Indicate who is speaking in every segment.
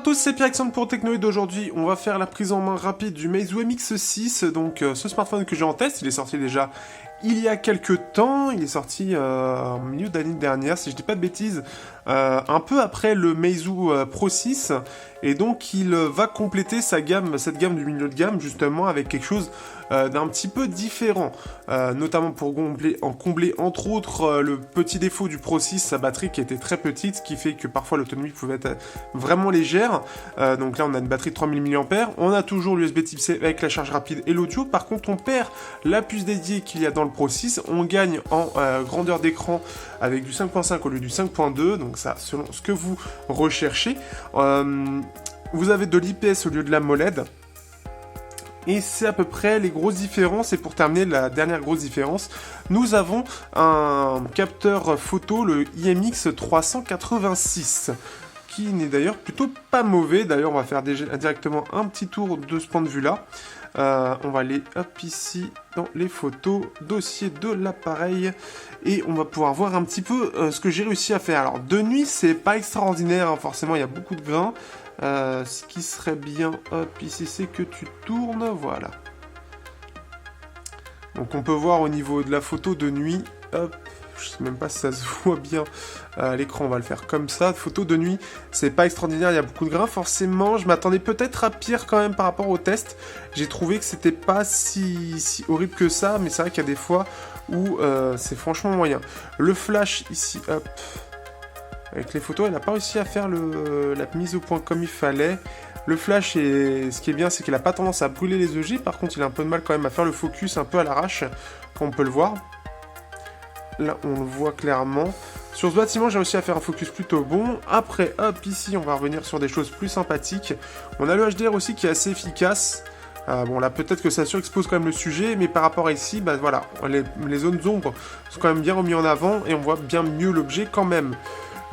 Speaker 1: tous, c'est Pierre-Alexandre pour Techno et d'aujourd'hui on va faire la prise en main rapide du Meizu MX6, donc ce smartphone que j'ai en test, il est sorti déjà il y a quelques temps, il est sorti en milieu d'année dernière si je dis pas de bêtises, un peu après le Meizu Pro 6, et donc il va compléter cette gamme du milieu de gamme justement avec quelque chose d'un petit peu différent, notamment pour combler entre autres le petit défaut du Pro 6, sa batterie qui était très petite, ce qui fait que parfois l'autonomie pouvait être vraiment légère. Donc là on a une batterie de 3000 mAh, on a toujours l'USB type C avec la charge rapide et l'audio. Par contre on perd la puce dédiée qu'il y a dans le Pro 6, on gagne en grandeur d'écran avec du 5.5 au lieu du 5.2, donc ça selon ce que vous recherchez. Vous avez de l'IPS au lieu de la MOLED. Et c'est à peu près les grosses différences. Et pour terminer, la dernière grosse différence, nous avons un capteur photo, le IMX 386, qui n'est d'ailleurs plutôt pas mauvais. D'ailleurs, on va faire directement un petit tour de ce point de vue-là. On va aller ici dans les photos, dossier de l'appareil, et on va pouvoir voir un petit peu ce que j'ai réussi à faire. Alors, de nuit, c'est pas extraordinaire, hein, forcément, il y a beaucoup de grains. Ce qui serait bien, ici, c'est que tu tournes, voilà. Donc on peut voir au niveau de la photo de nuit, je sais même pas si ça se voit bien à l'écran, on va le faire comme ça. Photo de nuit, c'est pas extraordinaire, il y a beaucoup de grains, forcément. Je m'attendais peut-être à pire quand même par rapport au test. J'ai trouvé que c'était pas si horrible que ça, mais c'est vrai qu'il y a des fois où c'est franchement moyen. Le flash ici, hop. Avec les photos, elle n'a pas réussi à faire la mise au point comme il fallait. Le flash, ce qui est bien, c'est qu'il n'a pas tendance à brûler les EG. Par contre, il a un peu de mal quand même à faire le focus un peu à l'arrache, comme on peut le voir. Là, on le voit clairement. Sur ce bâtiment, j'ai réussi à faire un focus plutôt bon. Après, hop, ici, on va revenir sur des choses plus sympathiques. On a le HDR aussi qui est assez efficace. Bon, là, peut-être que ça surexpose quand même le sujet, mais par rapport à ici, bah voilà, les zones d'ombre sont quand même bien remis en avant et on voit bien mieux l'objet quand même.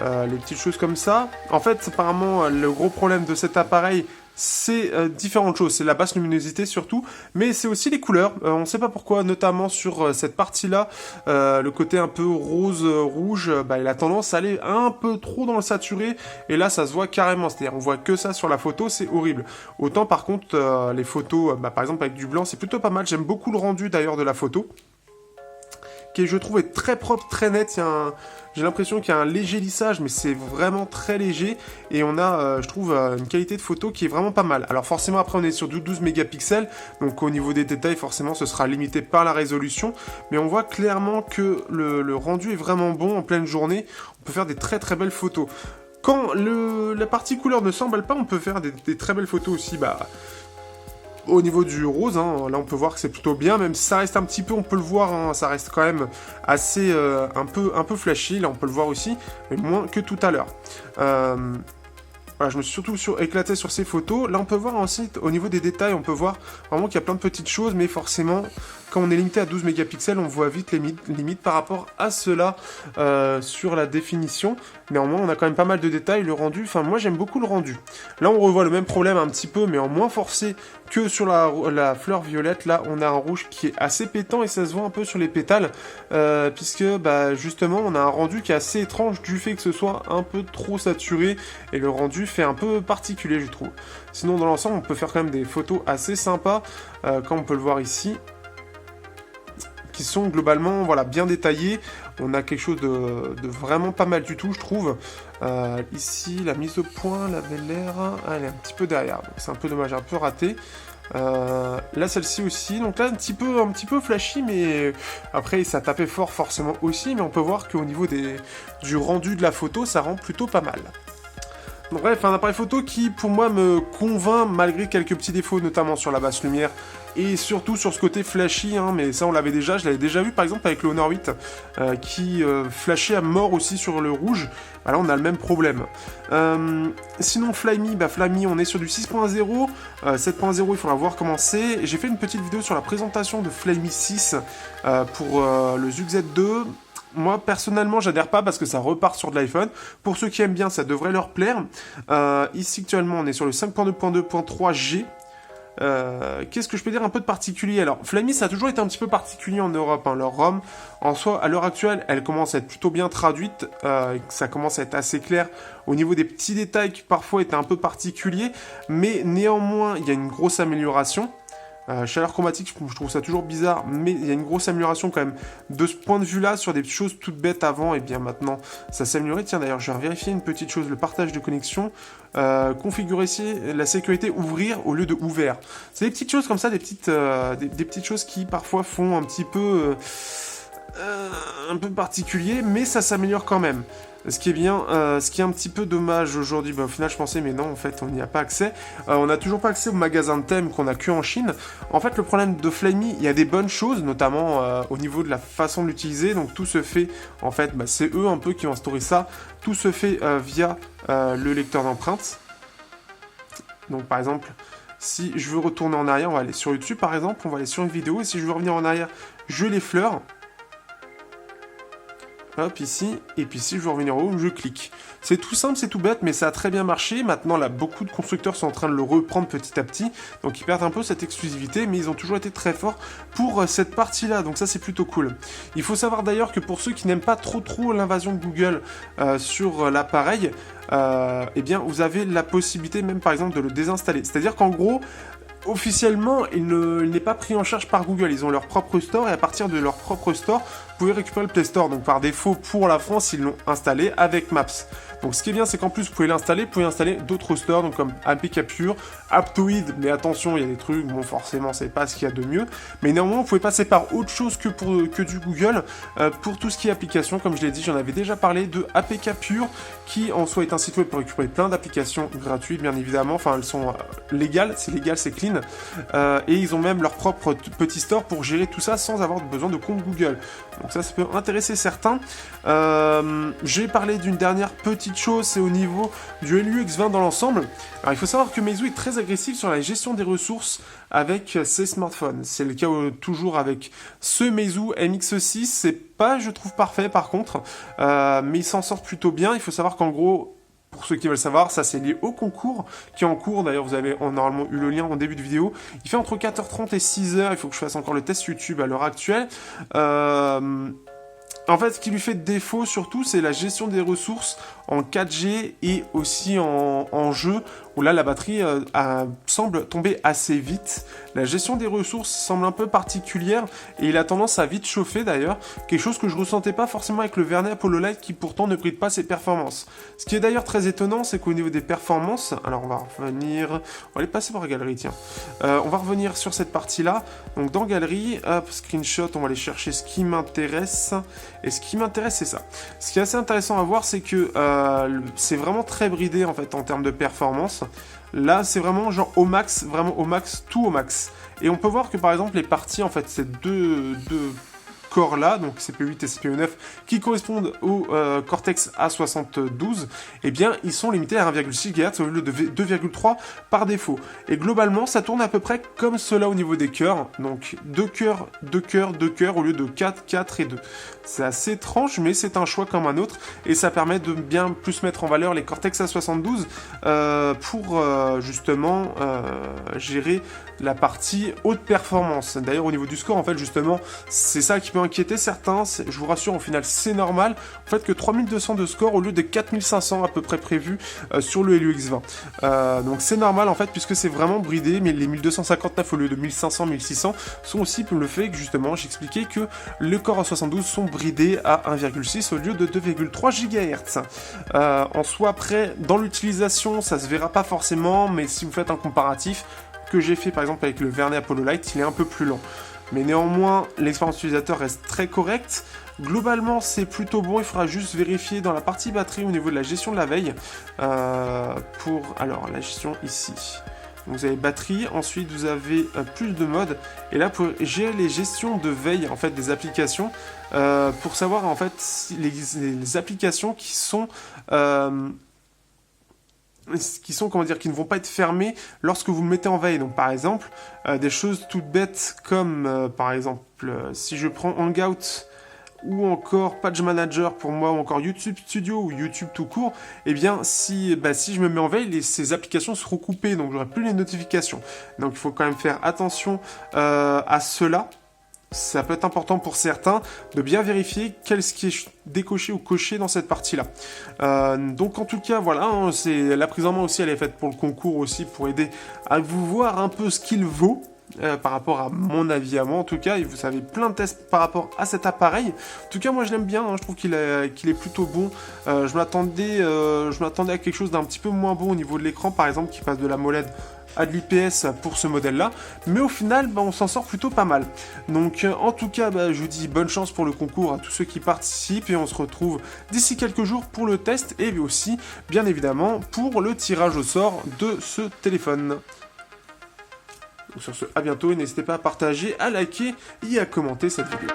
Speaker 1: Les petites choses comme ça. En fait, apparemment, le gros problème de cet appareil, c'est différentes choses. C'est la basse luminosité surtout, mais c'est aussi les couleurs. On ne sait pas pourquoi, notamment sur cette partie-là, le côté un peu rose-rouge, il a tendance à aller un peu trop dans le saturé, et là, ça se voit carrément. C'est-à-dire, on voit que ça sur la photo, c'est horrible. Autant, par contre, les photos, par exemple, avec du blanc, c'est plutôt pas mal. J'aime beaucoup le rendu, d'ailleurs, de la photo, qui, je trouve, est très propre, très net. J'ai l'impression qu'il y a un léger lissage, mais c'est vraiment très léger. Et on a, je trouve, une qualité de photo qui est vraiment pas mal. Alors forcément, après, on est sur du 12 mégapixels. Donc au niveau des détails, forcément, ce sera limité par la résolution. Mais on voit clairement que le rendu est vraiment bon en pleine journée. On peut faire des très très belles photos. Quand la partie couleur ne s'emballe pas, on peut faire des très belles photos aussi. Au niveau du rose, hein, là on peut voir que c'est plutôt bien, même si ça reste un petit peu, on peut le voir, hein, ça reste quand même assez un peu flashy, là on peut le voir aussi, mais moins que tout à l'heure. Voilà, je me suis surtout éclaté sur ces photos. Là on peut voir ensuite, au niveau des détails, on peut voir vraiment qu'il y a plein de petites choses, mais forcément, quand on est limité à 12 mégapixels, on voit vite les limites par rapport à cela sur la définition. Néanmoins, on a quand même pas mal de détails, le rendu, enfin moi j'aime beaucoup le rendu. Là on revoit le même problème un petit peu, mais en moins forcé que sur la fleur violette. Là on a un rouge qui est assez pétant et ça se voit un peu sur les pétales, puisque justement on a un rendu qui est assez étrange du fait que ce soit un peu trop saturé, et le rendu fait un peu particulier, je trouve. Sinon dans l'ensemble on peut faire quand même des photos assez sympas, comme on peut le voir ici, qui sont globalement bien détaillés. On a quelque chose de vraiment pas mal du tout, je trouve. Ici, la mise au point, la belle air, elle est un petit peu derrière, donc c'est un peu dommage, un peu raté. Là, celle-ci aussi, donc là, un petit peu flashy, mais après, ça tapait fort forcément aussi, mais on peut voir qu'au niveau du rendu de la photo, ça rend plutôt pas mal. Donc, bref, un appareil photo qui, pour moi, me convainc malgré quelques petits défauts, notamment sur la basse lumière et surtout sur ce côté flashy, hein, mais ça on l'avait déjà, je l'avais déjà vu par exemple avec le Honor 8 qui flashait à mort aussi sur le rouge. Là on a le même problème. Sinon Flyme, Flyme on est sur du 6.0, 7.0 il faudra voir comment c'est. J'ai fait une petite vidéo sur la présentation de Flyme 6 pour le Zug Z2. Moi, personnellement, j'adhère pas parce que ça repart sur de l'iPhone. Pour ceux qui aiment bien, ça devrait leur plaire. Ici, actuellement, on est sur le 5.2.2.3G. Qu'est-ce que je peux dire un peu de particulier? Alors, Flyme, ça a toujours été un petit peu particulier en Europe, hein. Leur ROM, en soi, à l'heure actuelle, elle commence à être plutôt bien traduite, ça commence à être assez clair au niveau des petits détails qui parfois étaient un peu particuliers, mais néanmoins, il y a une grosse amélioration. Chaleur chromatique, je trouve ça toujours bizarre, mais il y a une grosse amélioration quand même de ce point de vue-là sur des choses toutes bêtes avant, et bien maintenant ça s'est amélioré. Tiens d'ailleurs, je vais vérifier une petite chose, le partage de connexion, configurer ici la sécurité ouvrir au lieu de ouvert. C'est des petites choses comme ça, des petites choses qui parfois font un petit peu particulier, mais ça s'améliore quand même. Ce qui est bien, ce qui est un petit peu dommage aujourd'hui, au final je pensais mais non en fait on n'y a pas accès, on n'a toujours pas accès au magasin de thèmes qu'on a que en Chine. En fait le problème de Flyme, il y a des bonnes choses, notamment au niveau de la façon de l'utiliser, donc tout se fait, en fait c'est eux un peu qui ont instauré ça, tout se fait via le lecteur d'empreintes. Donc par exemple, si je veux retourner en arrière, on va aller sur YouTube par exemple, on va aller sur une vidéo, et si je veux revenir en arrière, je l'effleure. Hop, ici, et puis si je veux revenir en haut, je clique. C'est tout simple, c'est tout bête, mais ça a très bien marché. Maintenant, là, beaucoup de constructeurs sont en train de le reprendre petit à petit, donc ils perdent un peu cette exclusivité, mais ils ont toujours été très forts pour cette partie-là, donc ça, c'est plutôt cool. Il faut savoir d'ailleurs que pour ceux qui n'aiment pas trop l'invasion de Google sur l'appareil, eh bien, vous avez la possibilité même, par exemple, de le désinstaller. C'est-à-dire qu'en gros, officiellement, il n'est pas pris en charge par Google. Ils ont leur propre store, et à partir de leur propre store, vous pouvez récupérer le Play Store. Donc par défaut, pour la France, ils l'ont installé avec Maps. Donc ce qui est bien, c'est qu'en plus, vous pouvez installer d'autres stores, donc comme AP Capture, Aptoid, mais attention, il y a des trucs, bon forcément, c'est pas ce qu'il y a de mieux. Mais néanmoins, vous pouvez passer par autre chose que du Google. Pour tout ce qui est application, comme je l'ai dit, j'en avais déjà parlé de AP Capture, qui en soi est un site web pour récupérer plein d'applications gratuites, bien évidemment. Enfin, elles sont légales, c'est clean. Et ils ont même leur propre petit store pour gérer tout ça sans avoir besoin de compte Google. Donc ça peut intéresser certains. J'ai parlé d'une dernière petite chose, c'est au niveau du Helio X20 dans l'ensemble. Alors il faut savoir que Meizu est très agressif sur la gestion des ressources avec ses smartphones. C'est le cas toujours avec ce Meizu MX6, c'est pas, je trouve, parfait par contre, mais il s'en sort plutôt bien. Il faut savoir qu'en gros, pour ceux qui veulent savoir, ça c'est lié au concours qui est en cours. D'ailleurs, vous avez normalement eu le lien en début de vidéo. Il fait entre 4h30 et 6h. Il faut que je fasse encore le test YouTube à l'heure actuelle. En fait, ce qui lui fait défaut surtout, c'est la gestion des ressources en 4G et aussi en jeu, où là la batterie semble tomber assez vite. La gestion des ressources semble un peu particulière et il a tendance à vite chauffer d'ailleurs, quelque chose que je ressentais pas forcément avec le Vernet Apollo Light qui pourtant ne bride pas ses performances. Ce qui est d'ailleurs très étonnant, c'est qu'au niveau des performances, alors on va aller passer par galerie, tiens. On va revenir sur cette partie-là. Donc dans galerie, hop, screenshot, on va aller chercher ce qui m'intéresse. Et ce qui m'intéresse, c'est ça. Ce qui est assez intéressant à voir, c'est que c'est vraiment très bridé en fait en termes de performance. Là, c'est vraiment genre au max, vraiment au max, tout au max. Et on peut voir que par exemple les parties, en fait, ces deux corps là, donc CPU8 et CPU9, qui correspondent au Cortex A72, eh bien ils sont limités à 1,6 GHz au lieu de 2,3 par défaut. Et globalement, ça tourne à peu près comme cela au niveau des cœurs, donc 2 cœurs, 2 cœurs, 2 cœurs au lieu de 4, 4 et 2. C'est assez étrange, mais c'est un choix comme un autre, et ça permet de bien plus mettre en valeur les Cortex A72 pour justement gérer la partie haute performance. D'ailleurs, au niveau du score, en fait, justement, c'est ça qui peut inquiéter certains. Je vous rassure, au final, c'est normal. En fait, que 3200 de score au lieu de 4500 à peu près prévu sur le Helio X20. Donc, c'est normal, en fait, puisque c'est vraiment bridé, mais les 1259 au lieu de 1500, 1600 sont aussi le fait que, justement, j'expliquais que le Core A72 sont bridés à 1,6 au lieu de 2,3 GHz. En soi, après, dans l'utilisation, ça se verra pas forcément, mais si vous faites un comparatif, que j'ai fait par exemple avec le Vernet Apollo Light, il est un peu plus lent. Mais néanmoins, l'expérience utilisateur reste très correcte. Globalement, c'est plutôt bon. Il faudra juste vérifier dans la partie batterie au niveau de la gestion de la veille. Alors, la gestion ici. Donc, vous avez batterie, ensuite vous avez plus de modes. Et là, pour gérer les gestions de veille en fait des applications, pour savoir en fait si les applications qui sont comment dire, qui ne vont pas être fermées lorsque vous le mettez en veille. Donc par exemple, des choses toutes bêtes comme par exemple, si je prends Hangout ou encore Page Manager pour moi, ou encore YouTube Studio ou YouTube tout court, eh bien si je me mets en veille, ces applications seront coupées, donc j'aurai plus les notifications. Donc il faut quand même faire attention à cela. Ça peut être important pour certains de bien vérifier ce qui est décoché ou coché dans cette partie-là. Donc en tout cas, voilà, hein, la prise en main aussi, elle est faite pour le concours aussi, pour aider à vous voir un peu ce qu'il vaut. Par rapport à mon avis à moi en tout cas, et vous savez plein de tests par rapport à cet appareil. En tout cas moi je l'aime bien, hein, je trouve qu'il est plutôt bon. Je m'attendais à quelque chose d'un petit peu moins bon au niveau de l'écran, par exemple qui passe de la AMOLED à de l'IPS pour ce modèle là, mais au final on s'en sort plutôt pas mal. Donc en tout cas je vous dis bonne chance pour le concours à tous ceux qui participent, et on se retrouve d'ici quelques jours pour le test, et aussi bien évidemment pour le tirage au sort de ce téléphone. Donc sur ce, à bientôt, et n'hésitez pas à partager, à liker et à commenter cette vidéo.